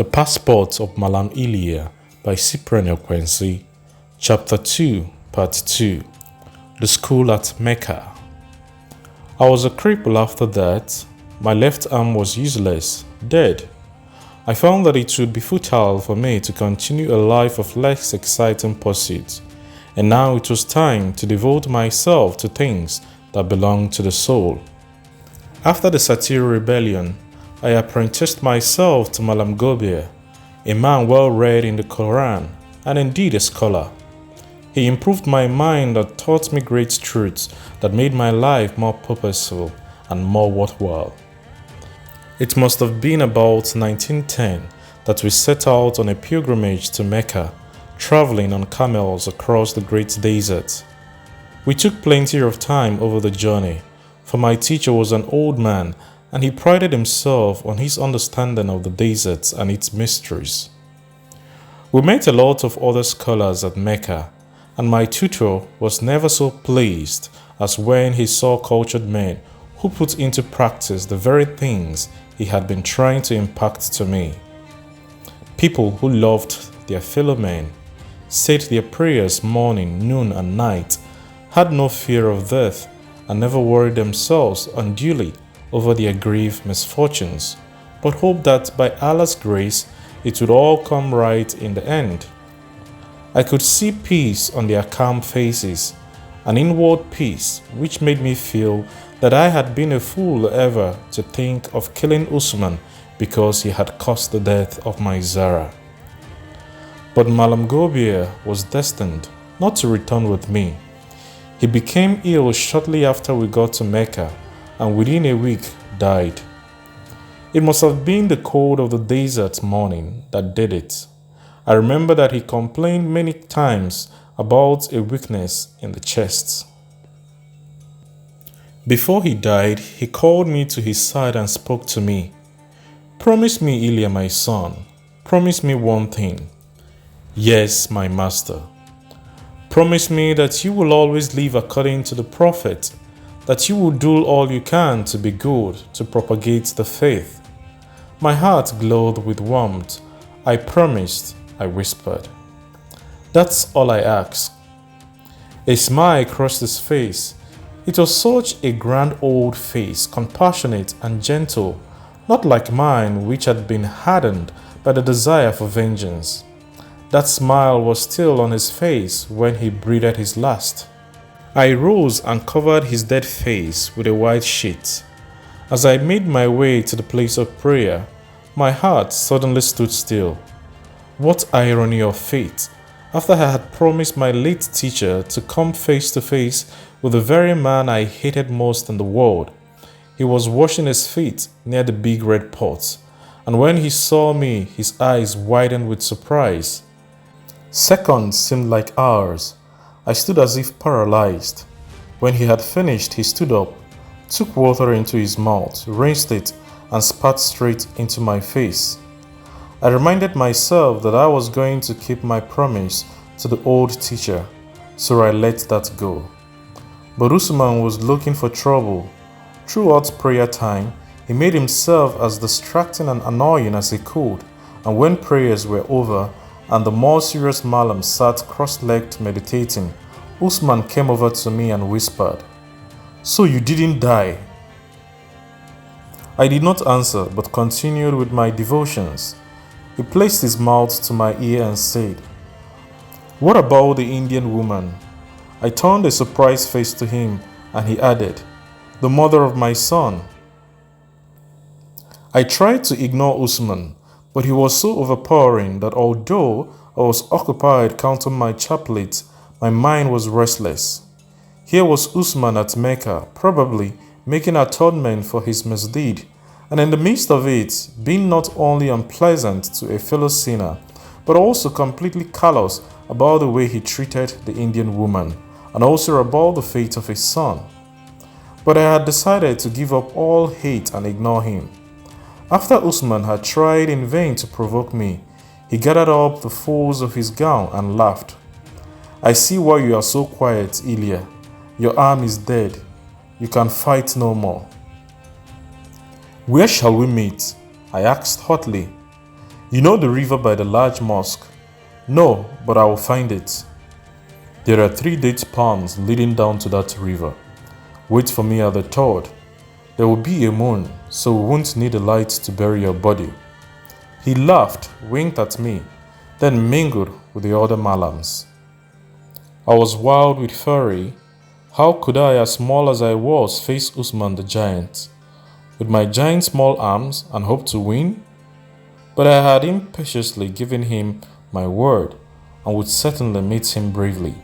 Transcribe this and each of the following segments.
The Passport of Mallam Ilia by Cyprian Quincy, Chapter 2, Part 2. The School at Mecca. I was a cripple after that. My left arm was useless, dead. I found that it would be futile for me to continue a life of less exciting pursuits, and now it was time to devote myself to things that belong to the soul. After the Satiri rebellion, I apprenticed myself to Mallam Ilia, a man well read in the Quran and indeed a scholar. He improved my mind and taught me great truths that made my life more purposeful and more worthwhile. It must have been about 1910 that we set out on a pilgrimage to Mecca, traveling on camels across the great desert. We took plenty of time over the journey, for my teacher was an old man and he prided himself on his understanding of the desert and its mysteries. We met a lot of other scholars at Mecca, and my tutor was never so pleased as when he saw cultured men who put into practice the very things he had been trying to impart to me. People who loved their fellow men, said their prayers morning, noon, and night, had no fear of death, and never worried themselves unduly over their grave misfortunes, but hoped that by Allah's grace it would all come right in the end. I could see peace on their calm faces, an inward peace which made me feel that I had been a fool ever to think of killing Usman because he had caused the death of my Zara. But Mallam Ilia was destined not to return with me. He became ill shortly after we got to Mecca, and within a week died. It must have been the cold of the desert morning that did it. I remember that he complained many times about a weakness in the chest. Before he died, he called me to his side and spoke to me. "Promise me, Ilia, my son. Promise me one thing." "Yes, my master." "Promise me that you will always live according to the Prophet, that you will do all you can to be good, to propagate the faith." My heart glowed with warmth. "I promised," I whispered. "That's all I ask." A smile crossed his face. It was such a grand old face, compassionate and gentle, not like mine, which had been hardened by the desire for vengeance. That smile was still on his face when he breathed his last. I rose and covered his dead face with a white sheet. As I made my way to the place of prayer, my heart suddenly stood still. What irony of fate! After I had promised my late teacher to come face to face with the very man I hated most in the world, he was washing his feet near the big red pot, and when he saw me, his eyes widened with surprise. Seconds seemed like hours. I stood as if paralyzed. When he had finished, he stood up, took water into his mouth, rinsed it, and spat straight into my face. I reminded myself that I was going to keep my promise to the old teacher, so I let that go. But Usman was looking for trouble. Throughout prayer time, he made himself as distracting and annoying as he could, and when prayers were over and the more serious Mallam sat cross-legged meditating, Usman came over to me and whispered, "So you didn't die?" I did not answer, but continued with my devotions. He placed his mouth to my ear and said, "What about the Indian woman?" I turned a surprised face to him and he added, "The mother of my son." I tried to ignore Usman, but he was so overpowering that although I was occupied counting my chaplets, my mind was restless. Here was Usman at Mecca, probably making atonement for his misdeed, and in the midst of it, being not only unpleasant to a fellow sinner, but also completely callous about the way he treated the Indian woman, and also about the fate of his son. But I had decided to give up all hate and ignore him. After Usman had tried in vain to provoke me, he gathered up the folds of his gown and laughed. "I see why you are so quiet, Ilia. Your arm is dead. You can fight no more." "Where shall we meet?" I asked hotly. You know the river by the large mosque? No, but I will find it. There are 3 date palms leading down to that river. Wait for me at the third. There will be a moon, so we won't need a light to bury your body. He laughed, winked at me, then mingled with the other Mallams. I was wild with fury. How could I, as small as I was, face Usman the giant, with my giant small arms, and hope to win? But I had impatiently given him my word, and would certainly meet him bravely.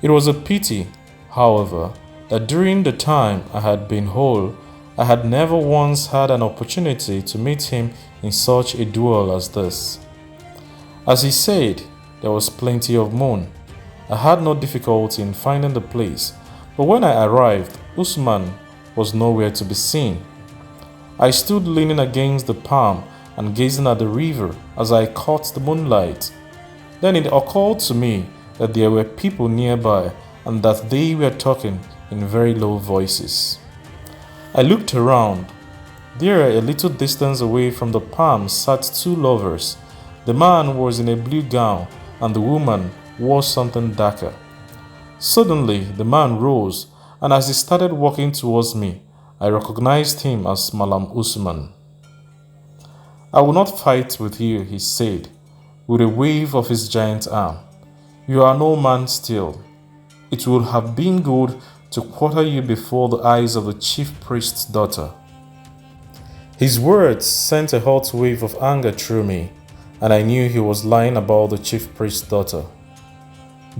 It was a pity, however, that during the time I had been whole, I had never once had an opportunity to meet him in such a duel as this. As he said, there was plenty of moon. I had no difficulty in finding the place, but when I arrived, Usman was nowhere to be seen. I stood leaning against the palm and gazing at the river as I caught the moonlight. Then it occurred to me that there were people nearby and that they were talking in very low voices. I looked around. There, a little distance away from the palm, sat 2 lovers. The man was in a blue gown and the woman wore something darker. Suddenly, the man rose, and as he started walking towards me, I recognized him as Mallam Usman. I will not fight with you, he said, with a wave of his giant arm. You are no man still. It would have been good to quarter you before the eyes of the chief priest's daughter. His words sent a hot wave of anger through me, and I knew he was lying about the chief priest's daughter.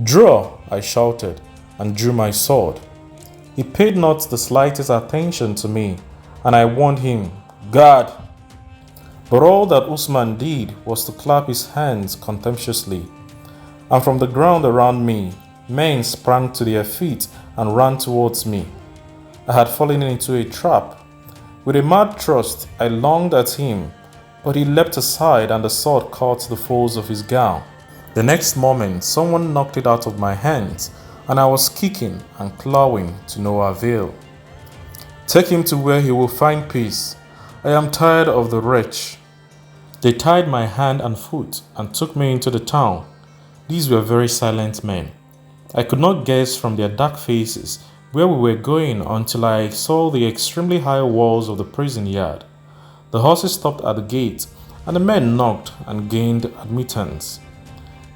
Draw, I shouted, and drew my sword. He paid not the slightest attention to me, and I warned him, Guard! But all that Usman did was to clap his hands contemptuously, and from the ground around me, men sprang to their feet and ran towards me. I had fallen into a trap. With a mad thrust, I lunged at him, but he leapt aside and the sword caught the folds of his gown. The next moment, someone knocked it out of my hands, and I was kicking and clawing to no avail. Take him to where he will find peace. I am tired of the wretch. They tied my hand and foot and took me into the town. These were very silent men. I could not guess from their dark faces where we were going until I saw the extremely high walls of the prison yard. The horses stopped at the gate, and the men knocked and gained admittance.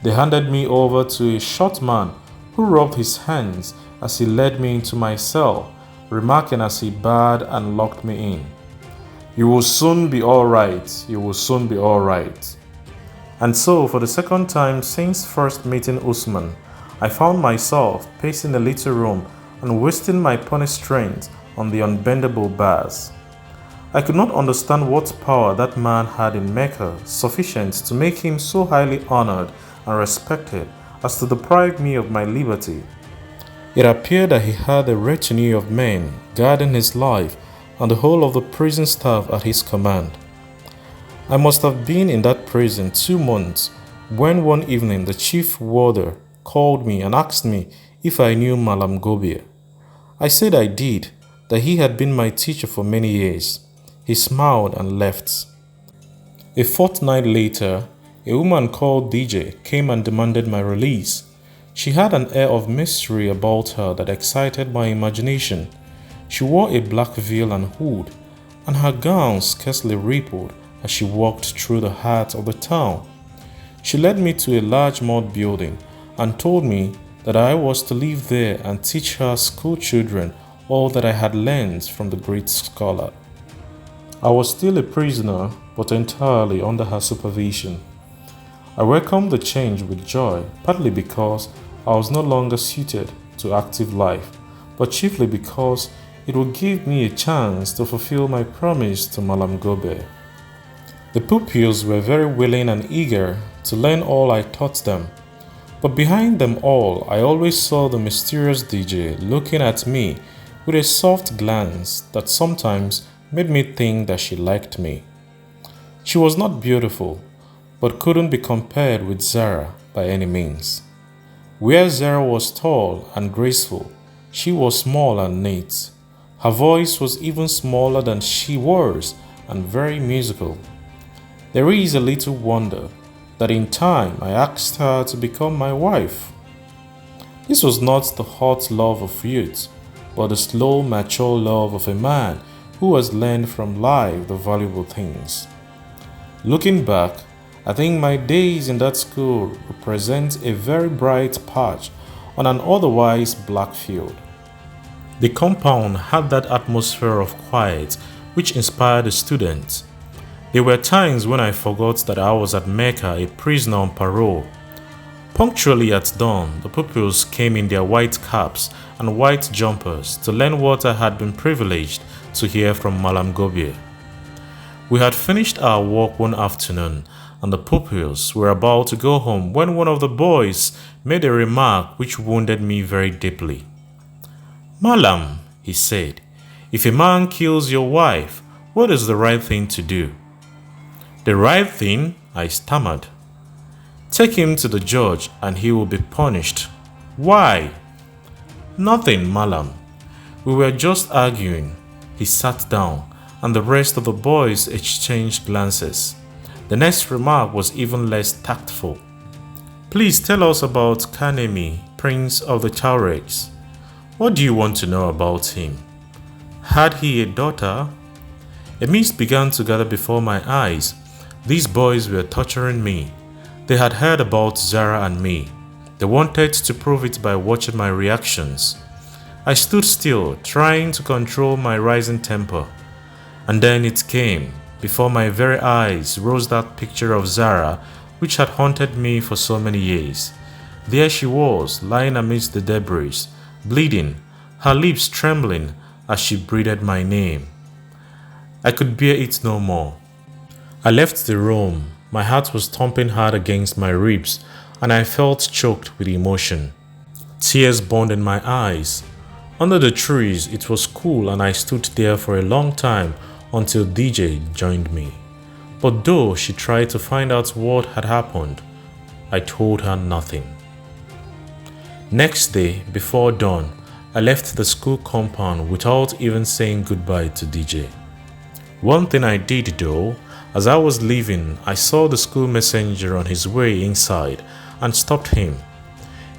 They handed me over to a short man who rubbed his hands as he led me into my cell, remarking as he barred and locked me in, "You will soon be all right, you will soon be all right." And so, for the second time since first meeting Usman, I found myself pacing the little room and wasting my puny strength on the unbendable bars. I could not understand what power that man had in Mecca sufficient to make him so highly honored and respected as to deprive me of my liberty. It appeared that he had a retinue of men guarding his life and the whole of the prison staff at his command. I must have been in that prison 2 months when one evening the chief warder called me and asked me if I knew Mallam Gobir. I said I did, that he had been my teacher for many years. He smiled and left. A fortnight later, a woman called Dije came and demanded my release. She had an air of mystery about her that excited my imagination. She wore a black veil and hood, and her gown scarcely rippled as she walked through the heart of the town. She led me to a large mud building and told me that I was to live there and teach her school children all that I had learned from the great scholar. I was still a prisoner, but entirely under her supervision. I welcomed the change with joy, partly because I was no longer suited to active life, but chiefly because it would give me a chance to fulfill my promise to Mallam Gobir. The pupils were very willing and eager to learn all I taught them, but behind them all I always saw the mysterious Dije looking at me with a soft glance that sometimes made me think that she liked me. She was not beautiful, but couldn't be compared with Zara by any means. Where Zara was tall and graceful, she was small and neat. Her voice was even smaller than she was and very musical. There is a little wonder that in time I asked her to become my wife. This was not the hot love of youth, but the slow, mature love of a man who has learned from life the valuable things. Looking back, I think my days in that school represent a very bright patch on an otherwise black field. The compound had that atmosphere of quiet which inspired the students. There were times when I forgot that I was at Mecca, a prisoner on parole. Punctually at dawn, the pupils came in their white caps and white jumpers to learn what I had been privileged to hear from Mallam Ilia. We had finished our work one afternoon and the pupils were about to go home when one of the boys made a remark which wounded me very deeply. "Mallam," he said, "if a man kills your wife, what is the right thing to do?" "The right thing?" I stammered. "Take him to the judge and he will be punished." "Why?" "Nothing, Mallam. We were just arguing." He sat down and the rest of the boys exchanged glances. The next remark was even less tactful. "Please tell us about Kanemi, Prince of the Tuaregs. What do you want to know about him? Had he a daughter?" A mist began to gather before my eyes. These boys were torturing me. They had heard about Zara and me. They wanted to prove it by watching my reactions. I stood still, trying to control my rising temper. And then it came. Before my very eyes rose that picture of Zara, which had haunted me for so many years. There she was, lying amidst the debris, bleeding, her lips trembling as she breathed my name. I could bear it no more. I left the room. My heart was thumping hard against my ribs, and I felt choked with emotion. Tears burned in my eyes. Under the trees, it was cool, and I stood there for a long time until Dije joined me. But though she tried to find out what had happened, I told her nothing. Next day, before dawn, I left the school compound without even saying goodbye to Dije. One thing I did though, as I was leaving, I saw the school messenger on his way inside and stopped him.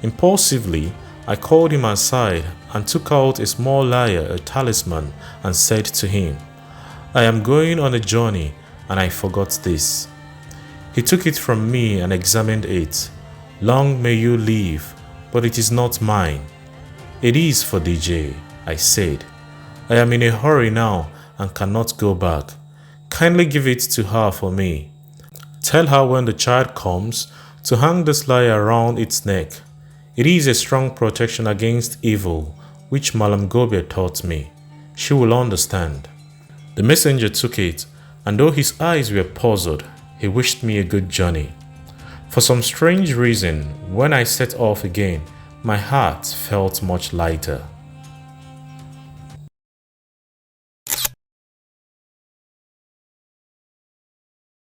Impulsively, I called him aside and took out a small lyre, a talisman, and said to him, "I am going on a journey and I forgot this." He took it from me and examined it. "Long may you live, but it is not mine." "It is for Dije," I said. "I am in a hurry now and cannot go back. Kindly give it to her for me. Tell her when the child comes to hang this lyre around its neck. It is a strong protection against evil, which Mallam Ilia taught me. She will understand." The messenger took it, and though his eyes were puzzled, he wished me a good journey. For some strange reason, when I set off again, my heart felt much lighter.